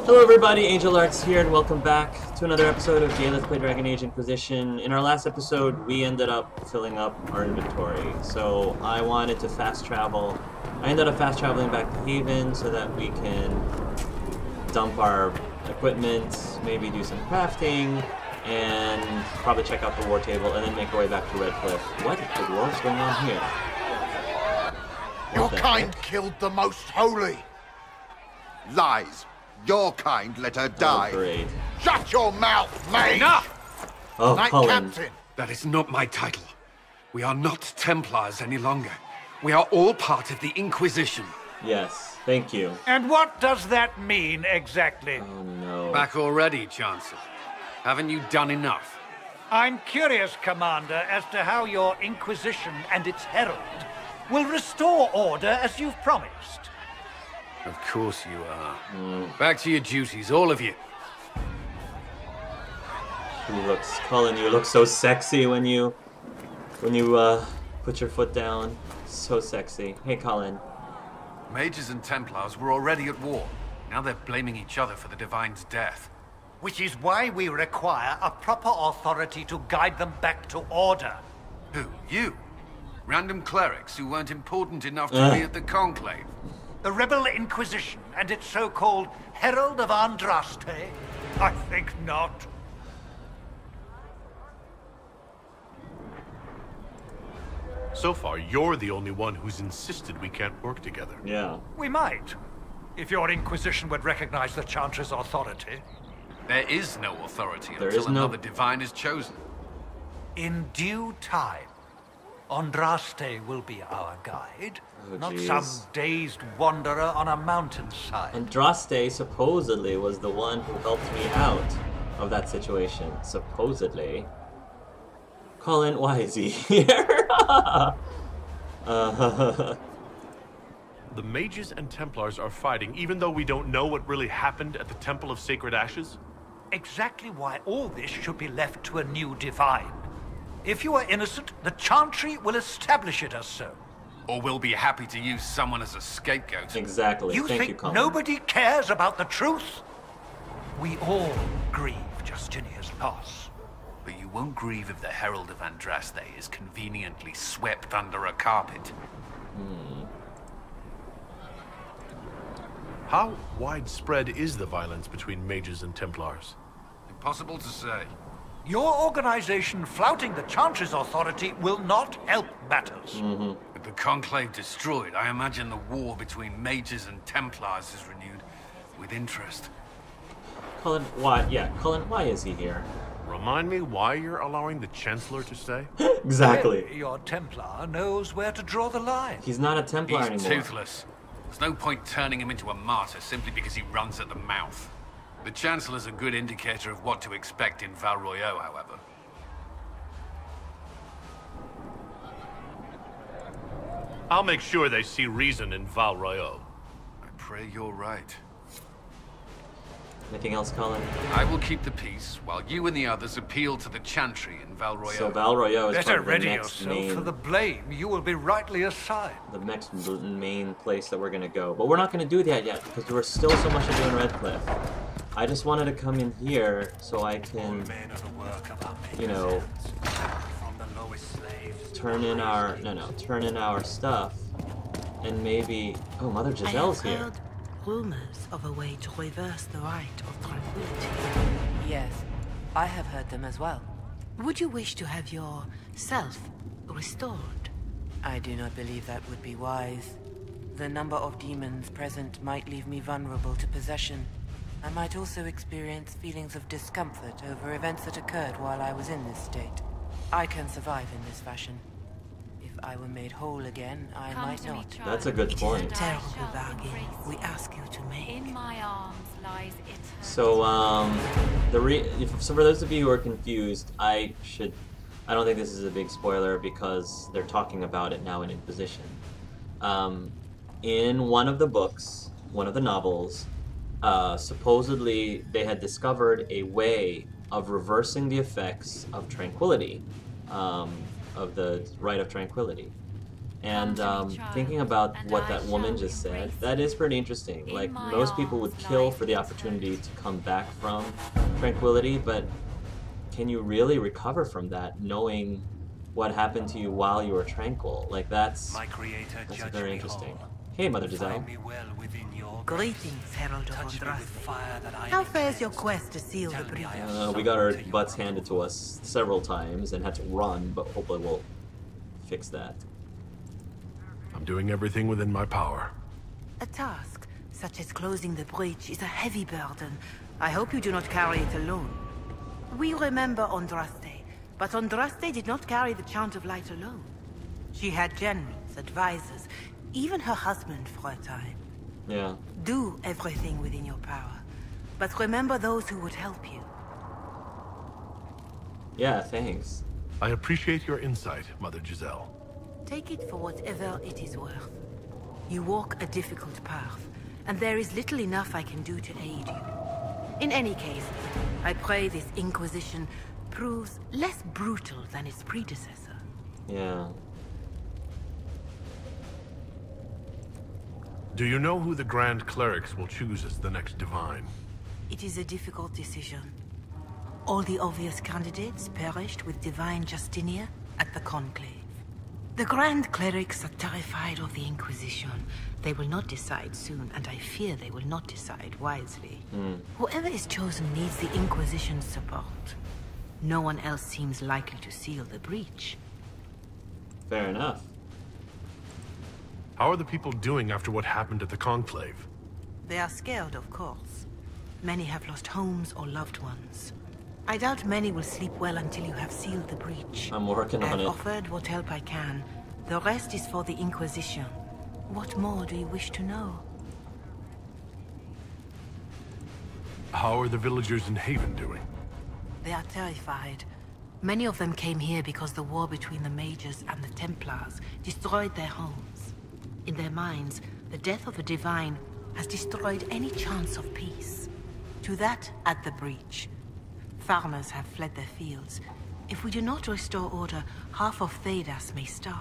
Hello everybody, Angel Arts here, and welcome back to another episode of Jay Let's Play Dragon Age Inquisition. In our last episode, we ended up filling up our inventory, so I wanted to fast travel. I ended up fast traveling back to Haven so that we can dump our equipment, maybe do some crafting, and probably check out the war table, and then make our way back to Redcliffe. What the world's going on here? Your kind killed the most holy. Lies. Your kind let her die. Oh, great. Shut your mouth, mate! Enough! Oh, Knight Cullen. Captain. That is not my title. We are not Templars any longer. We are all part of the Inquisition. Yes, thank you. And what does that mean exactly? Oh no. Back already, Chancellor. Haven't you done enough? I'm curious, Commander, as to how your Inquisition and its herald will restore order as you've promised. Of course you are. Back to your duties, all of you. Cullen, you look so sexy when you put your foot down. So sexy. Hey, Cullen. Mages and Templars were already at war. Now they're blaming each other for the Divine's death. Which is why we require a proper authority to guide them back to order. Who? You? Random clerics who weren't important enough to be at the Conclave? The Rebel Inquisition and its so-called Herald of Andraste? I think not. So far, you're the only one who's insisted we can't work together. Yeah. We might, if your Inquisition would recognize the Chancellor's authority. There is no authority There until is no- another Divine is chosen. In due time, Andraste will be our guide, Oh, not jeez. some dazed wanderer on a mountainside. Andraste supposedly was the one who helped me out of that situation. Supposedly. Colin, why is he here? The mages and Templars are fighting, even though we don't know what really happened at the Temple of Sacred Ashes? Exactly why all this should be left to a new divine. If you are innocent, the Chantry will establish it as so. Or we'll be happy to use someone as a scapegoat. Exactly. You Thank you, think Colin. nobody cares about the truth? We all grieve Justinia's loss. But you won't grieve if the Herald of Andraste is conveniently swept under a carpet. How widespread is the violence between mages and Templars? Impossible to say. Your organization flouting the Chantry's authority will not help matters. With the Conclave destroyed, I imagine the war between mages and Templars is renewed with interest. Colin, why? Yeah, Colin, why is he here? Remind me why you're allowing the Chancellor to stay? Exactly. Clearly, your Templar knows where to draw the line. He's not a Templar He's anymore. toothless. There's no point turning him into a martyr simply because he runs at the mouth. The Chancellor's a good indicator of what to expect in Val Royeaux, however. I'll make sure they see reason in Val Royeaux. I pray you're right. Anything else, Colin? I will keep the peace, while you and the others appeal to the Chantry in Val Royeaux. So Val Royeaux is Better part of the ready next yourself for the blame. You will be rightly assigned. main place that we're gonna go. But we're not gonna do that yet because we're still so much to do in Redcliffe. I just wanted to come in here so I can, you know, turn in our stuff, and maybe. Oh, Mother Giselle's I have here. heard rumors of a way to reverse the right of tranquility. Yes, I have heard them as well. Would you wish to have your self restored? I do not believe that would be wise. The number of demons present might leave me vulnerable to possession. I might also experience feelings of discomfort over events that occurred while I was in this state. I can survive in this fashion. If I were made whole again, I might not. That's a good point. Terrible bargain we ask you to make. In my arms lies eternity. So, so for those of you who are confused, I don't think this is a big spoiler because they're talking about it now in Inquisition. In one of the books, one of the novels, supposedly they had discovered a way of reversing the effects of tranquility, of the Rite of Tranquility. And thinking about what that woman just said, that is pretty interesting. Like, most people would kill for the opportunity to come back from tranquility, but can you really recover from that knowing what happened to you while you were tranquil? Like, that's very interesting. Hey, Mother Giselle. Greetings, Herald of Andraste. How fares your quest to seal the breach? We got our butts handed to us several times and had to run, but hopefully we'll fix that. I'm doing everything within my power. A task such as closing the breach is a heavy burden. I hope you do not carry it alone. We remember Andraste, but Andraste did not carry the Chant of Light alone. She had generals, advisors, even her husband for a time. Yeah. Do everything within your power, but remember those who would help you. Yeah, thanks. I appreciate your insight, Mother Giselle. Take it for whatever it is worth. You walk a difficult path, and there is little enough I can do to aid you. In any case, I pray this Inquisition proves less brutal than its predecessor. Yeah. Do you know who the Grand Clerics will choose as the next Divine? It is a difficult decision. All the obvious candidates perished with Divine Justinia at the Conclave. The Grand Clerics are terrified of the Inquisition. They will not decide soon, and I fear they will not decide wisely. Whoever is chosen needs the Inquisition's support. No one else seems likely to seal the breach. Fair enough. How are the people doing after what happened at the Conclave? They are scared, of course. Many have lost homes or loved ones. I doubt many will sleep well until you have sealed the breach. I'm working on it. I've offered what help I can. The rest is for the Inquisition. What more do you wish to know? How are the villagers in Haven doing? They are terrified. Many of them came here because the war between the Mages and the Templars destroyed their homes. In their minds, the death of a Divine has destroyed any chance of peace. To that, add the breach. Farmers have fled their fields. If we do not restore order, half of Thedas may starve.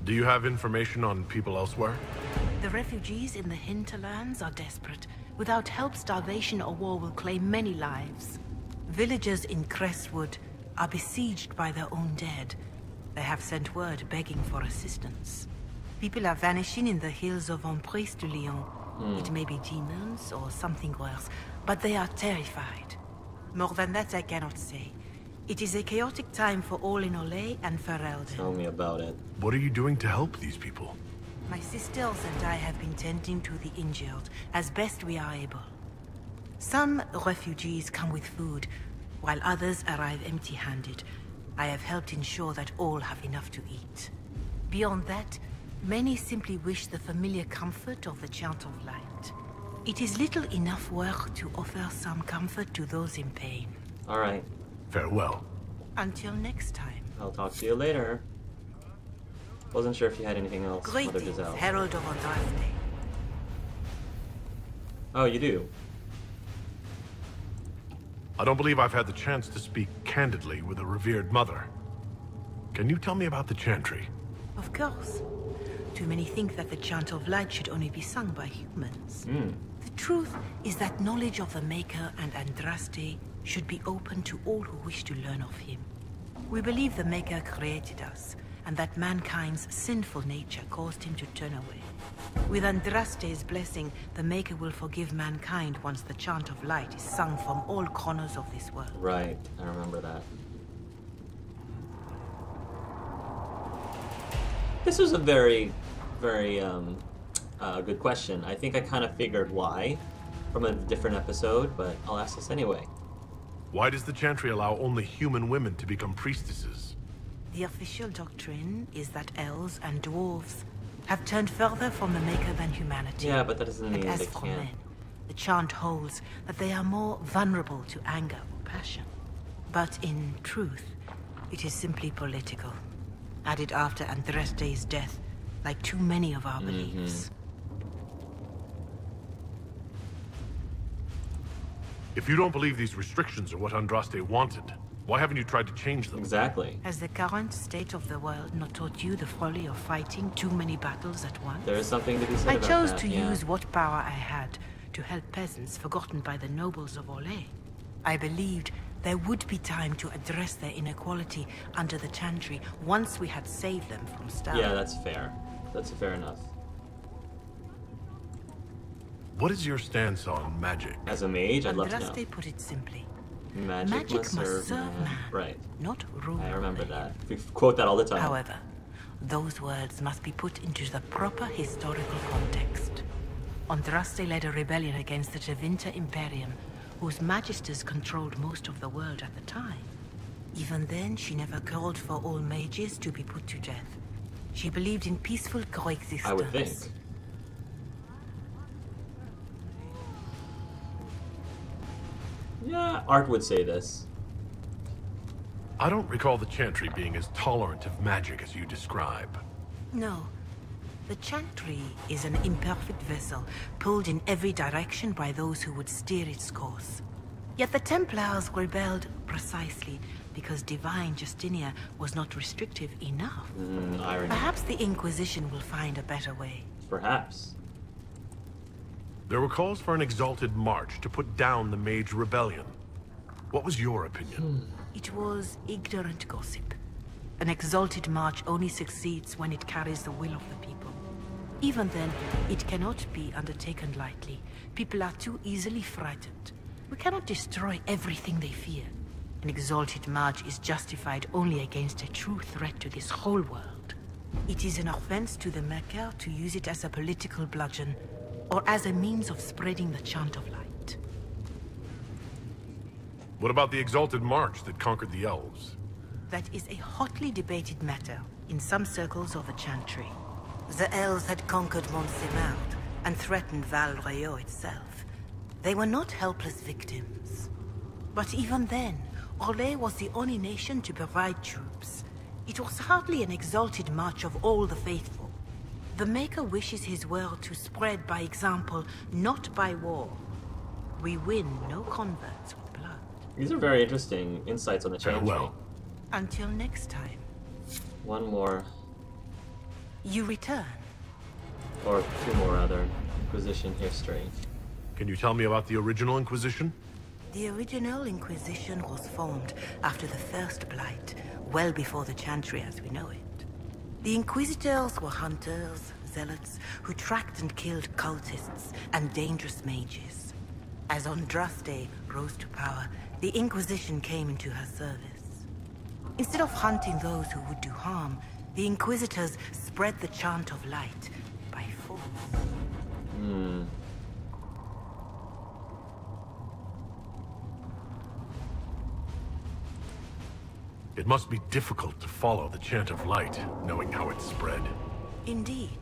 Do you have information on people elsewhere? The refugees in the Hinterlands are desperate. Without help, starvation or war will claim many lives. Villagers in Crestwood are besieged by their own dead. They have sent word begging for assistance. People are vanishing in the hills of Emprise de Lyon. It may be demons or something worse, but they are terrified. More than that I cannot say. It is a chaotic time for all in Olay and Ferelden. Tell me about it. What are you doing to help these people? My sisters and I have been tending to the injured as best we are able. Some refugees come with food, while others arrive empty-handed. I have helped ensure that all have enough to eat. Beyond that, many simply wish the familiar comfort of the Chant of Light. It is little enough work to offer some comfort to those in pain. All right. Farewell. Until next time. I'll talk to you later. Wasn't sure if you had anything else, Mother Greetings, Giselle. Herald of Andraste. Oh, you do? I don't believe I've had the chance to speak candidly with a revered mother. Can you tell me about the Chantry? Of course. Too many think that the Chant of Light should only be sung by humans. The truth is that knowledge of the Maker and Andraste should be open to all who wish to learn of him. We believe the Maker created us, and that mankind's sinful nature caused him to turn away. With Andraste's blessing, the Maker will forgive mankind once the Chant of Light is sung from all corners of this world. Right, I remember that. This was a very good question. I think I kind of figured why from a different episode, but I'll ask this anyway. Why does the Chantry allow only human women to become priestesses? The official doctrine is that elves and dwarves have turned further from the Maker than humanity. Yeah, but that doesn't mean and they as for can't. men, the chant holds that they are more vulnerable to anger or passion. But in truth, it is simply political. Added after Andraste's death, like too many of our beliefs. If you don't believe these restrictions are what Andraste wanted, why haven't you tried to change them? Exactly. Has the current state of the world not taught you the folly of fighting too many battles at once? There is something to be said I about chose that, to yeah. use what power I had to help peasants forgotten by the nobles of Orlais. I believed there would be time to address their inequality under the Chantry once we had saved them from starving. Yeah, that's fair. That's fair enough. What is your stance on magic? As a mage, I'd love to know. Andraste put it simply. Magic must serve man. Right. Not rule. I remember that. We quote that all the time. However, those words must be put into the proper historical context. Andraste led a rebellion against the Tevinter Imperium, whose magisters controlled most of the world at the time. Even then, she never called for all mages to be put to death. She believed in peaceful coexistence. I would think. Yeah, Art would say this. I don't recall the Chantry being as tolerant of magic as you describe. No. The Chantry is an imperfect vessel, pulled in every direction by those who would steer its course. Yet the Templars rebelled precisely because divine Justinia was not restrictive enough. Irony. Perhaps the Inquisition will find a better way. Perhaps. There were calls for an exalted march to put down the Mage Rebellion. What was your opinion? It was ignorant gossip. An exalted march only succeeds when it carries the will of the people. Even then, it cannot be undertaken lightly. People are too easily frightened. We cannot destroy everything they fear. An exalted march is justified only against a true threat to this whole world. It is an offense to the Maker to use it as a political bludgeon, or as a means of spreading the chant of light. What about the exalted march that conquered the elves? That is a hotly debated matter in some circles of the Chantry. The elves had conquered Mont-Saint-Mard and threatened Val Royeaux itself. They were not helpless victims. But even then, Orlais was the only nation to provide troops. It was hardly an exalted march of all the faithful. The Maker wishes his world to spread by example, not by war. We win no converts with blood. These are very interesting insights on the Chantry. Well. Until next time. One more. You return. Or two more, rather. Inquisition history. Can you tell me about the original Inquisition? The original Inquisition was formed after the First Blight, well before the Chantry as we know it. The Inquisitors were hunters, zealots, who tracked and killed cultists and dangerous mages. As Andraste rose to power, the Inquisition came into her service. Instead of hunting those who would do harm, the Inquisitors spread the chant of light by force. It must be difficult to follow the chant of light, knowing how it spread. Indeed.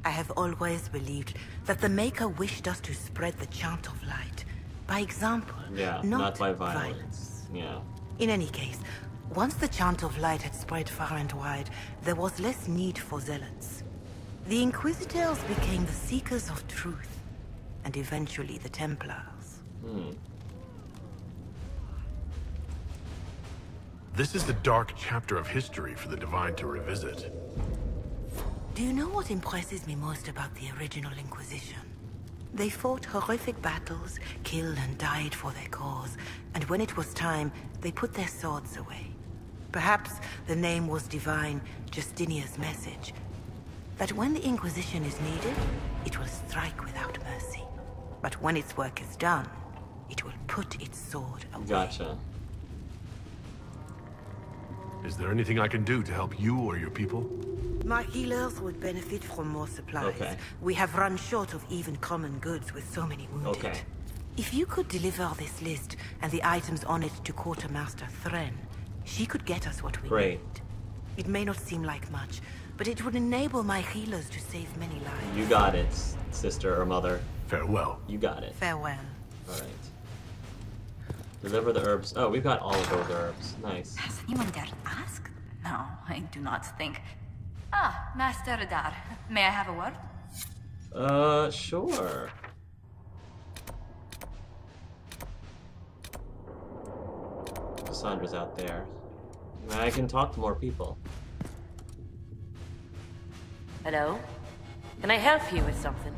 I have always believed that the Maker wished us to spread the chant of light by example, Yeah, not by violence. Yeah. In any case, once the chant of light had spread far and wide, there was less need for zealots. The Inquisitors became the seekers of truth, and eventually the Templars. This is the dark chapter of history for the Divine to revisit. Do you know what impresses me most about the original Inquisition? They fought horrific battles, killed and died for their cause, and when it was time, they put their swords away. Perhaps the name was divine, Justinia's message. That when the Inquisition is needed, it will strike without mercy. But when its work is done, it will put its sword away. Gotcha. Is there anything I can do to help you or your people? My healers would benefit from more supplies. Okay. We have run short of even common goods with so many wounded. Okay. If you could deliver this list and the items on it to Quartermaster Thren, she could get us what we Great. need. It may not seem like much, but it would enable my healers to save many lives. You got it, sister or mother. Farewell. You got it. Farewell. Alright. Deliver the herbs. Oh, we've got all of those herbs. Nice. Has anyone dared ask? No, I do not think. Ah, Master Adar. May I have a word? Sure. Cassandra's out there. I can talk to more people. Hello? Can I help you with something?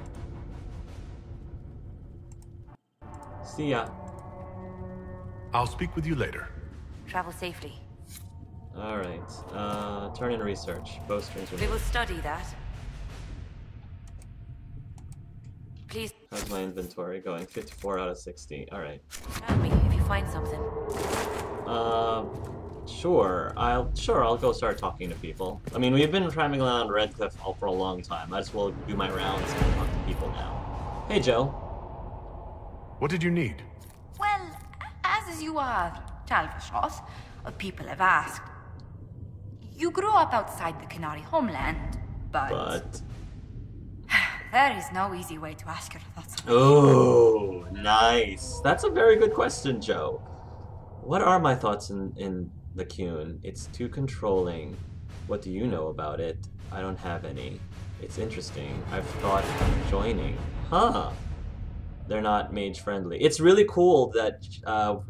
See ya. I'll speak with you later. Travel safely. Alright. Turn in research. Bowstrings. We will study that. Please. How's my inventory going? 54 out of 60. Alright. Tell me if you find something. Sure. I'll go start talking to people. I mean, we've been traveling around Redcliffe for a long time. I just will do my rounds and talk to people now. Hey, Joe. What did you need? Well, as you are, Talvashos, people have asked. You grew up outside the Canary homeland, but... There is no easy way to ask your thoughts. Oh, nice. That's a very good question, Joe. What are my thoughts in the Qun? It's too controlling. What do you know about it? I don't have any. It's interesting. I've thought of joining. Huh. They're not mage friendly. It's really cool that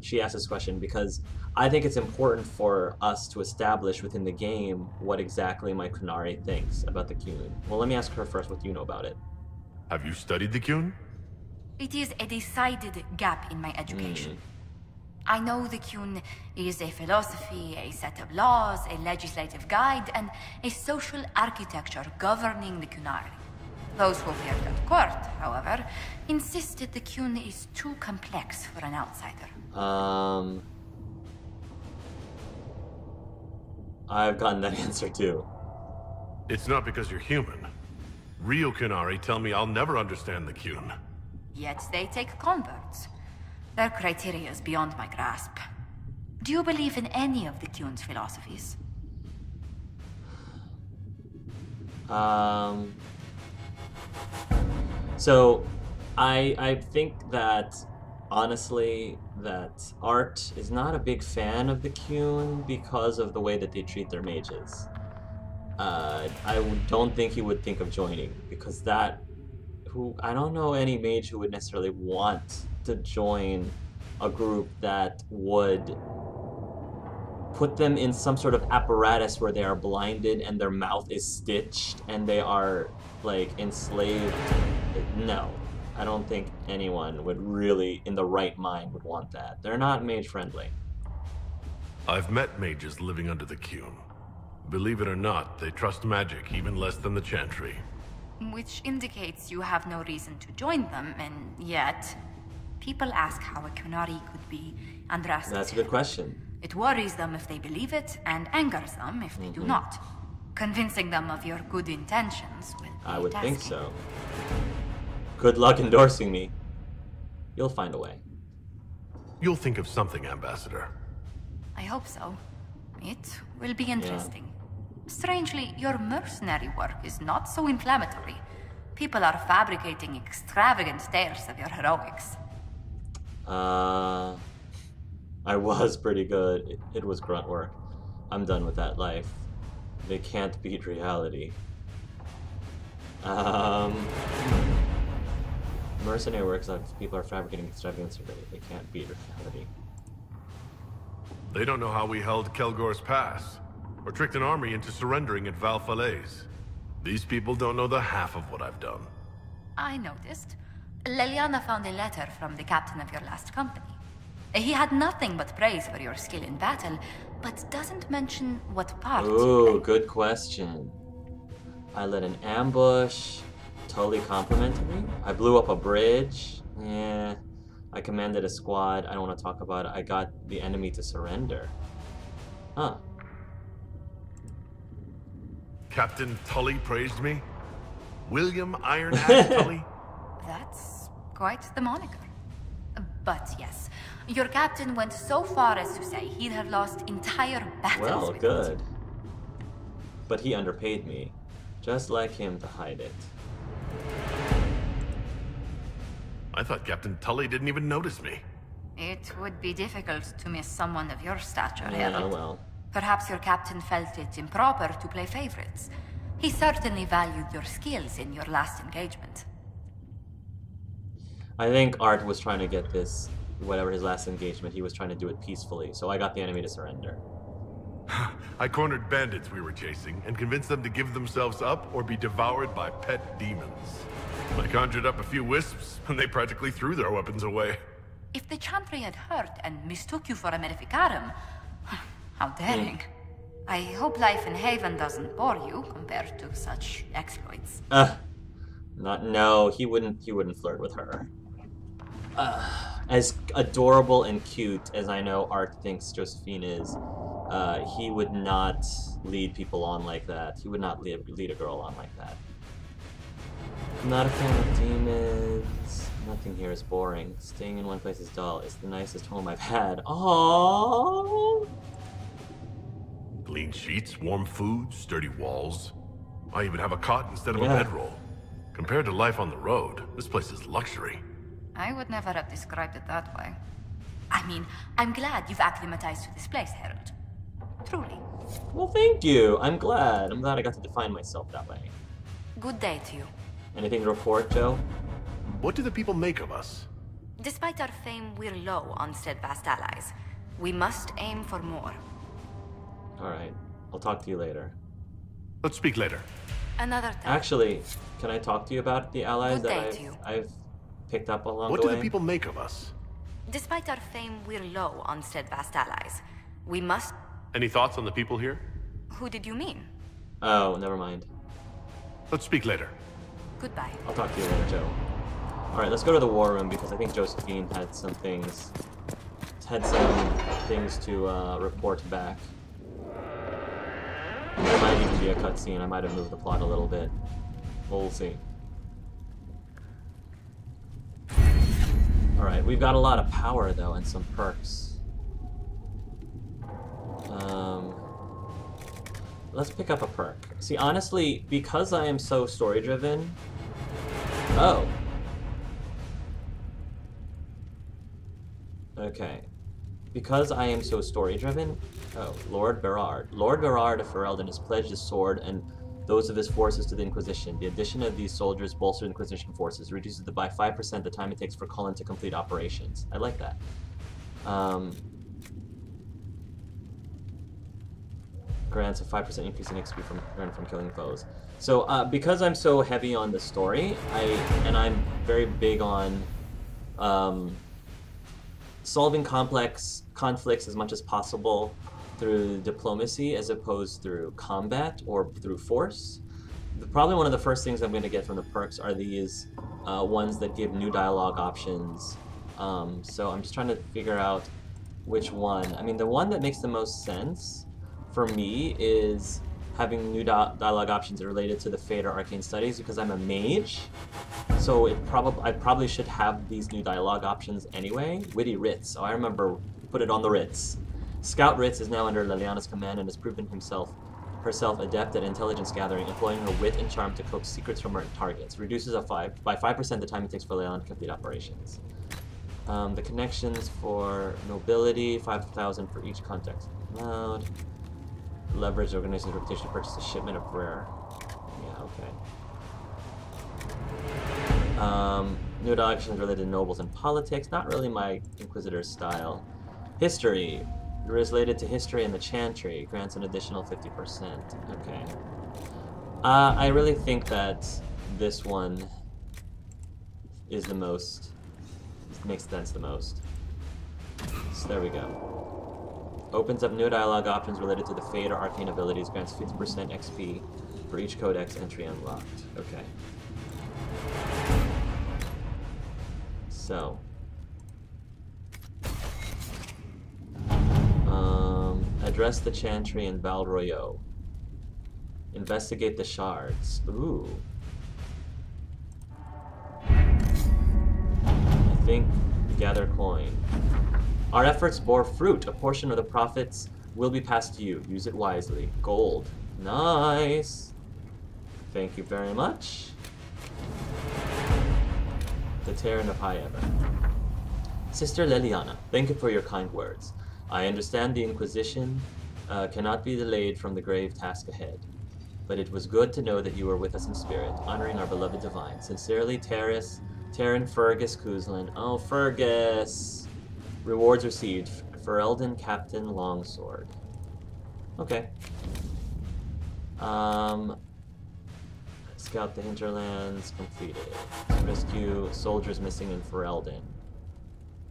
she asked this question because I think it's important for us to establish within the game what exactly my Qunari thinks about the Qun. Well, let me ask her first. What do you know about it? Have you studied the Qun? It is a decided gap in my education. I know the Qun is a philosophy, a set of laws, a legislative guide, and a social architecture governing the Qunari. Those who appeared at court, however, insisted the Qun is too complex for an outsider. I've gotten that answer too. It's not because you're human. Real Qunari tell me I'll never understand the Qun. Yet they take converts. Their criteria is beyond my grasp. Do you believe in any of the Qun's philosophies? So, I think that, honestly, that Art is not a big fan of the Qun because of the way that they treat their mages. I don't think he would think of joining, because I don't know any mage who would necessarily want to join a group that would put them in some sort of apparatus where they are blinded and their mouth is stitched and they are, like, enslaved. No. I don't think anyone would really, in the right mind, would want that. They're not mage-friendly. I've met mages living under the Qun. Believe it or not, they trust magic even less than the Chantry. Which indicates you have no reason to join them, and yet... People ask how a Qunari could be underestimated. That's a good question. It worries them if they believe it, and angers them if they do not. Convincing them of your good intentions will be I would tasking. think so. Good luck endorsing me. You'll find a way. You'll think of something, Ambassador. I hope so. It will be interesting. Strangely, your mercenary work is not so inflammatory. People are fabricating extravagant tales of your heroics. I was pretty good. It was grunt work. I'm done with that life. They can't beat reality. Mercenary works like people are fabricating extravagant tales. They can't beat reality. They don't know how we held Kelgor's Pass, or tricked an army into surrendering at Val Falaise. These people don't know the half of what I've done. I noticed. Leliana found a letter from the captain of your last company. He had nothing but praise for your skill in battle, but doesn't mention what part. Ooh, good question. I led an ambush. Totally complimented me. I blew up a bridge. Yeah. I commanded a squad. I don't want to talk about it. I got the enemy to surrender. Huh. Captain Tully praised me? William Iron Axe Tully? That's quite the moniker. But yes, your captain went so far as to say he'd have lost entire battles Well, with good. it. But he underpaid me. Just like him to hide it. I thought Captain Tully didn't even notice me. It would be difficult to miss someone of your stature, Yeah, Harold. well. Perhaps your captain felt it improper to play favorites. He certainly valued your skills in your last engagement. I think Art was trying to get this whatever his last engagement, he was trying to do it peacefully. So I got the enemy to surrender. I cornered bandits we were chasing and convinced them to give themselves up or be devoured by pet demons. I conjured up a few wisps, and they practically threw their weapons away. If the Chantry had heard and mistook you for a Maleficarum, how daring. I hope life in Haven doesn't bore you compared to such exploits. No, he wouldn't flirt with her. As adorable and cute as I know Art thinks Josephine is, he would not lead people on like that. He would not lead a girl on like that. I'm not a fan of demons. Nothing here is boring. Staying in one place is dull. It's the nicest home I've had. Aww. Clean sheets, warm food, sturdy walls. I even have a cot instead of a bedroll. Compared to life on the road, this place is luxury. I would never have described it that way. I mean, I'm glad you've acclimatized to this place, Harold. Truly. Well, thank you. I'm glad I got to define myself that way. Good day to you. Anything to report, Joe? What do the people make of us? Despite our fame, we're low on steadfast allies. We must aim for more. Alright. I'll talk to you later. Let's speak later. Another time. Actually, can I talk to you about the allies Good that day to you. I've picked up along What the do way? the people make of us? Despite our fame, we're low on steadfast allies. We must... Any thoughts on the people here? Who did you mean? Oh, never mind. Let's speak later. Goodbye. I'll talk to you later, Joe. Alright, let's go to the war room because I think Josephine had some things to report back. There might even be a cutscene. I might have moved the plot a little bit. We'll see. Alright, we've got a lot of power though and some perks. Let's pick up a perk. See, honestly, because I am so story-driven... Oh. Okay. Because I am so story-driven... Oh, Lord Berard. Lord Berard of Ferelden has pledged his sword and those of his forces to the Inquisition. The addition of these soldiers bolsters Inquisition forces, reduces by 5% the time it takes for Cullen to complete operations. I like that. Grants a 5% increase in XP from killing foes. So, because I'm so heavy on the story, I'm very big on solving complex conflicts as much as possible through diplomacy as opposed through combat or through force. Probably one of the first things I'm going to get from the perks are these ones that give new dialogue options. So I'm just trying to figure out which one. I mean, the one that makes the most sense for me is having new dialogue options related to the Fate or Arcane Studies because I'm a mage. So I probably should have these new dialogue options anyway. Witty Ritz. Oh, I remember. Put it on the Ritz. Scout Ritz is now under Liliana's command and has proven herself adept at intelligence gathering, employing her wit and charm to coax secrets from her targets. Reduces by 5% the time it takes for Liliana to complete operations. The connections for nobility, 5,000 for each context allowed. Leverage the organization's reputation to purchase a shipment of rare. Yeah, okay. New options related to nobles and politics. Not really my Inquisitor style. History. Related to history and the Chantry. Grants an additional 50%. Okay. I really think that this one is the most... makes sense the most. So there we go. Opens up new dialogue options related to the Fate or Arcane abilities. Grants 50% XP for each codex entry unlocked. Okay. So. Address the Chantry in Val Royeaux. Investigate the shards. Ooh. I think gather coin. Our efforts bore fruit. A portion of the profits will be passed to you. Use it wisely. Gold. Nice. Thank you very much. The Terran of High Ever. Sister Liliana, thank you for your kind words. I understand the Inquisition cannot be delayed from the grave task ahead. But it was good to know that you were with us in spirit, honoring our beloved divine. Sincerely, Terran Fergus Kuzlin. Oh, Fergus! Rewards received. Ferelden Captain Longsword. Okay. Scout the Hinterlands completed. Rescue soldiers missing in Ferelden.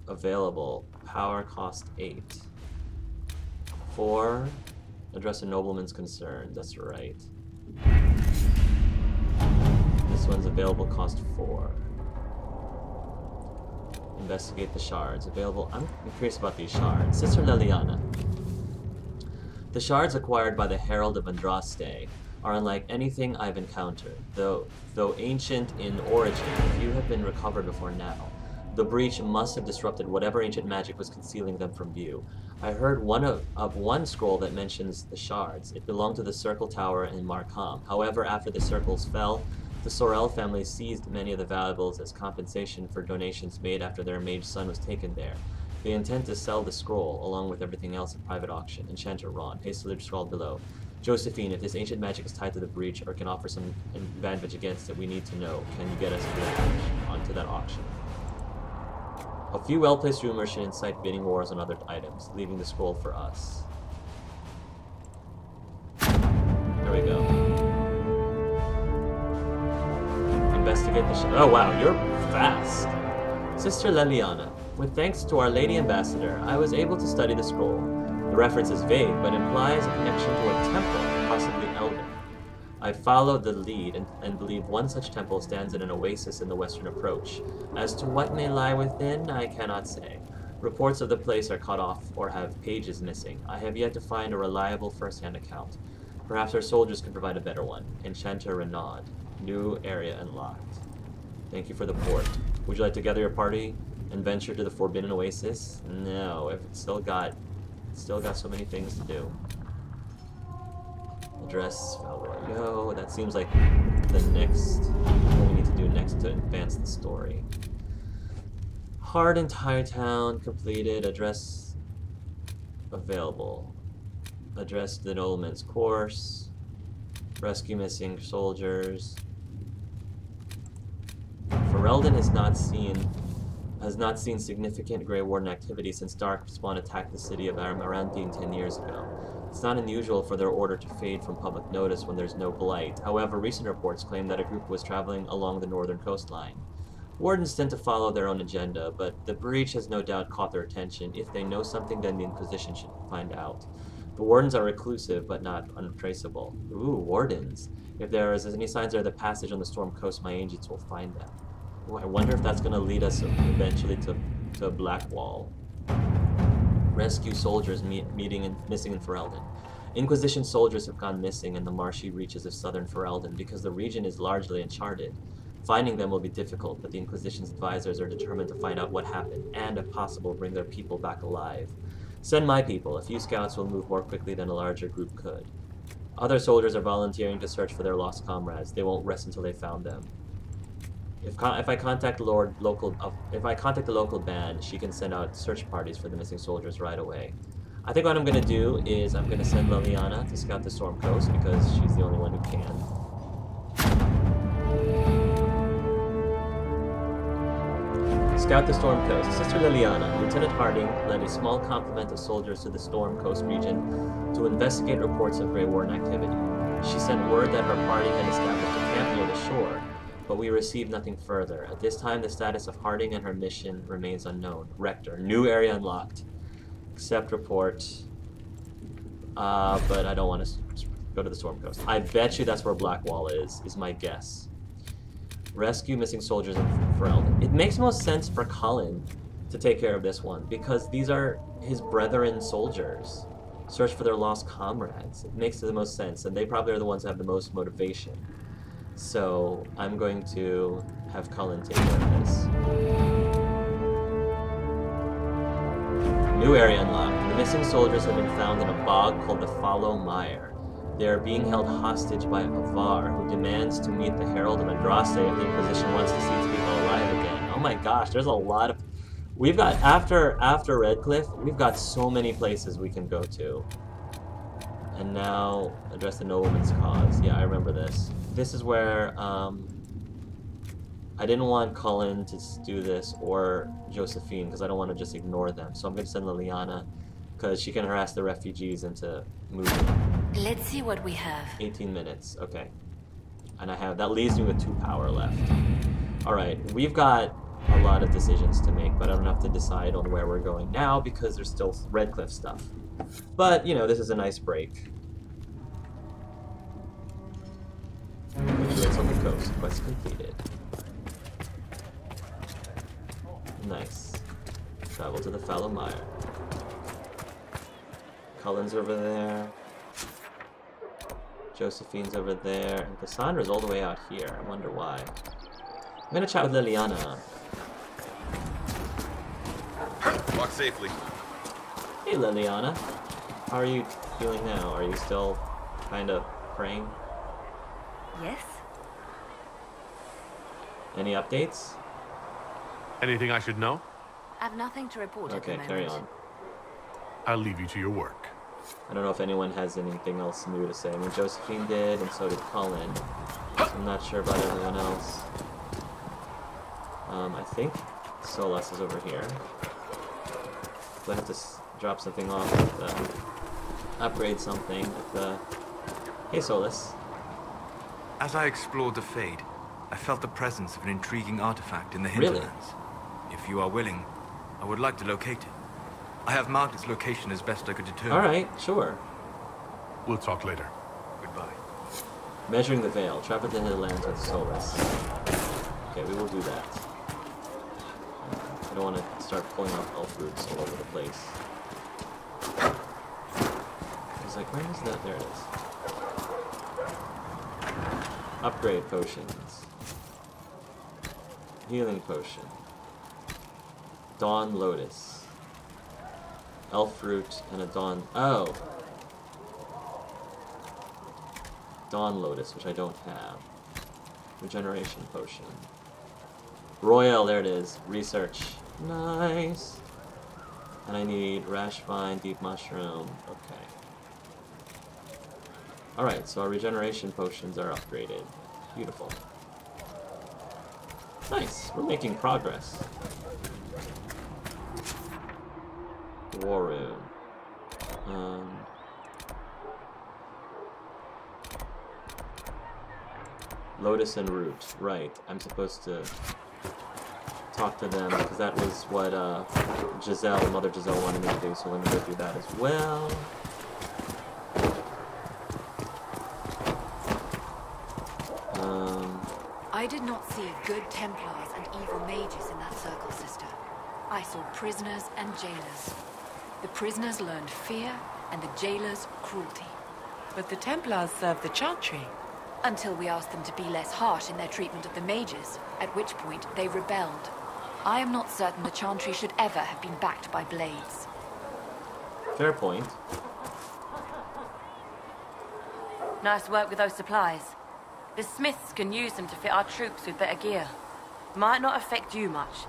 Available. Power cost 8. 4. Address a nobleman's concern. That's right. This one's available cost 4. Investigate the shards. Available. I'm curious about these shards. Sister Leliana. The shards acquired by the Herald of Andraste are unlike anything I've encountered, though ancient in origin. Few have been recovered before now. The breach must have disrupted whatever ancient magic was concealing them from view. I heard of one scroll that mentions the shards. It belonged to the Circle Tower in Markham. However, after the circles fell, the Sorel family seized many of the valuables as compensation for donations made after their mage son was taken there. They intend to sell the scroll, along with everything else at private auction. Enchanter Ron, hastily scrawled below. Josephine, if this ancient magic is tied to the breach or can offer some advantage against it, we need to know. Can you get us onto that auction? A few well-placed rumors should incite bidding wars on other items, leaving the scroll for us. There we go. Investigate the oh wow, you're fast. Sister Leliana, with thanks to Our Lady Ambassador, I was able to study the scroll. The reference is vague, but implies a connection to a temple, possibly elven. I followed the lead and believe one such temple stands in an oasis in the western approach. As to what may lie within, I cannot say. Reports of the place are cut off or have pages missing. I have yet to find a reliable first-hand account. Perhaps our soldiers can provide a better one. Enchanter Renaud. New area unlocked. Thank you for the port. Would you like to gather your party and venture to the Forbidden Oasis? No, I've still got so many things to do. Address Valroyo. That seems like the next what we need to do next to advance the story. Hardened Hightown completed. Address available. Address the nobleman's course. Rescue missing soldiers. Ferelden has not seen significant Grey Warden activity since Darkspawn attacked the city of Amarantine 10 years ago. It's not unusual for their order to fade from public notice when there's no blight. However, recent reports claim that a group was traveling along the northern coastline. Wardens tend to follow their own agenda, but the breach has no doubt caught their attention. If they know something, then the Inquisition should find out. The Wardens are reclusive, but not untraceable. Ooh, Wardens. If there is any signs of the passage on the Storm Coast, my agents will find them. Ooh, I wonder if that's going to lead us eventually to Blackwall. Rescue soldiers missing in Ferelden. Inquisition soldiers have gone missing in the marshy reaches of southern Ferelden because the region is largely uncharted. Finding them will be difficult, but the Inquisition's advisors are determined to find out what happened and, if possible, bring their people back alive. Send my people. A few scouts will move more quickly than a larger group could. Other soldiers are volunteering to search for their lost comrades. They won't rest until they found them. If I contact the local band, she can send out search parties for the missing soldiers right away. I think what I'm going to do is I'm going to send Leliana to scout the Storm Coast because she's the only one who can. Scout the Storm Coast. Sister Leliana, Lieutenant Harding, led a small complement of soldiers to the Storm Coast region to investigate reports of Grey Warden activity. She sent word that her party had established a camp near the shore, but we received nothing further. At this time, the status of Harding and her mission remains unknown. Rector, new area unlocked. Accept report. But I don't want to go to the Storm Coast. I bet you that's where Blackwall is my guess. Rescue missing soldiers in Ferelden. It makes most sense for Cullen to take care of this one, because these are his brethren soldiers. Search for their lost comrades. It makes the most sense, and they probably are the ones that have the most motivation. So I'm going to have Cullen take care of this. New area unlocked. The missing soldiers have been found in a bog called the Fallow Mire. They are being held hostage by Avar, who demands to meet the Herald of Andraste if the Inquisition wants to see his people alive again. Oh my gosh, there's a lot of... We've got, after Redcliffe, we've got so many places we can go to. And now, address the nobleman's cause. Yeah, I remember this. This is where, I didn't want Cullen to do this or Josephine because I don't want to just ignore them. So I'm going to send Liliana because she can harass the refugees into moving. Let's see what we have. 18 minutes. Okay. And that leaves me with 2 power left. Alright, we've got a lot of decisions to make, but I don't have to decide on where we're going now because there's still Redcliffe stuff. But, you know, this is a nice break. Vigilance on the coast. Quest completed. Nice. Travel to the Fallow Mire. Cullen's over there. Josephine's over there. And Cassandra's all the way out here. I wonder why. I'm gonna chat with Liliana. Walk safely. Hey Liliana. How are you feeling now? Are you still kind of praying? Yes? Any updates? Anything I should know? I've nothing to report at the Okay, moment. carry on. I'll leave you to your work. I don't know if anyone has anything else new to say. I mean, Josephine did, and so did Cullen. So I'm not sure about everyone else. I think Solas is over here. So I have to drop something off at the... upgrade something at the... Hey, Solas. As I explored the Fade, I felt the presence of an intriguing artifact in the Really? Hinterlands. If you are willing, I would like to locate it. I have marked its location as best I could determine. Alright, sure. We'll talk later. Goodbye. Measuring the Veil. Travel the Hinterlands with Solas. Okay, we will do that. I don't want to start pulling off elf roots all over the place. I was like, where is that? There it is. Upgrade potions. Healing potion. Dawn Lotus. Elf root and a Dawn... Oh! Dawn Lotus, which I don't have. Regeneration potion. Royal, there it is. Research. Nice! And I need Rash Vine, Deep Mushroom. Okay. Alright, so our regeneration potions are upgraded. Beautiful. Nice! We're making progress. War Rune. Lotus and Root. Right. I'm supposed to talk to them because that was what Giselle, Mother Giselle wanted me to do, so let me go do that as well. I did not see good Templars and evil mages in that circle, sister. I saw prisoners and jailers. The prisoners learned fear, and the jailers cruelty. But the Templars served the Chantry. Until we asked them to be less harsh in their treatment of the mages, at which point they rebelled. I am not certain the Chantry should ever have been backed by blades. Fair point. Nice work with those supplies. The smiths can use them to fit our troops with better gear. Might not affect you much,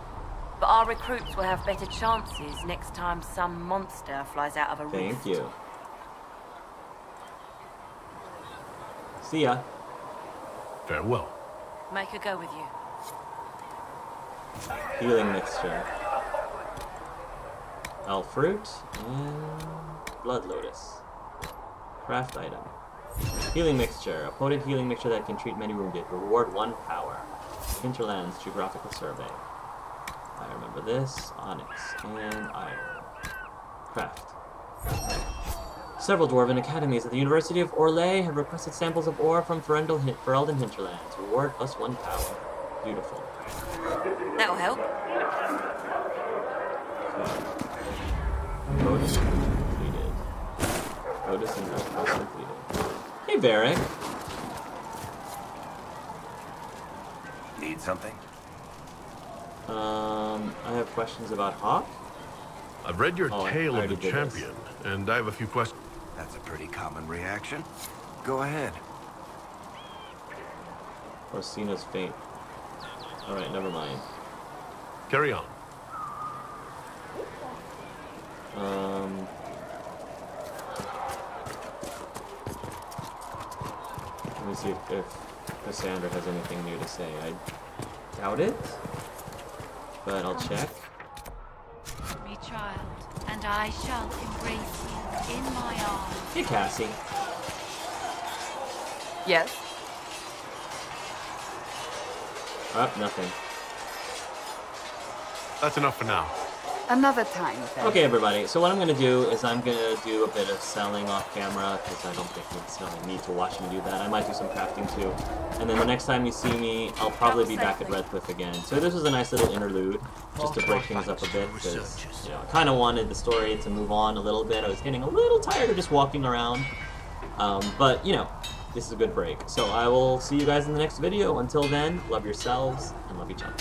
but our recruits will have better chances next time some monster flies out of a rift. Thank you. See ya. Farewell. Make a go with you. Healing mixture. Elf fruit and blood lotus. Craft item. Healing mixture. A potent healing mixture that can treat many wounded. Reward 1 power. Hinterlands geographical survey. I remember this. Onyx and iron. Craft. Several dwarven academies at the University of Orlais have requested samples of ore from Ferelden Hinterlands. Reward +1 power. Beautiful. That'll help. Otis completed. Otis and Elf completed. Hey, Varric. Need something? I have questions about Hawk. I've read your Tale of the did Champion, and I have a few questions. That's a pretty common reaction. Go ahead. Orsino's Fate. Alright, never mind. Carry on. Let me see if Cassandra has anything new to say. I doubt it, but I'll check. Me, child, and I shall embrace you in my arms. Hey, Cassie. Yes? Nothing. That's enough for now. Another time, then. Okay, everybody. So what I'm going to do is I'm going to do a bit of selling off camera because I don't think we necessarily need to watch me do that. I might do some crafting too. And then the next time you see me, I'll probably be back at Redcliffe again. So this was a nice little interlude just to break things up a bit because, you know, I kind of wanted the story to move on a little bit. I was getting a little tired of just walking around. But, you know, this is a good break. So I will see you guys in the next video. Until then, love yourselves and love each other.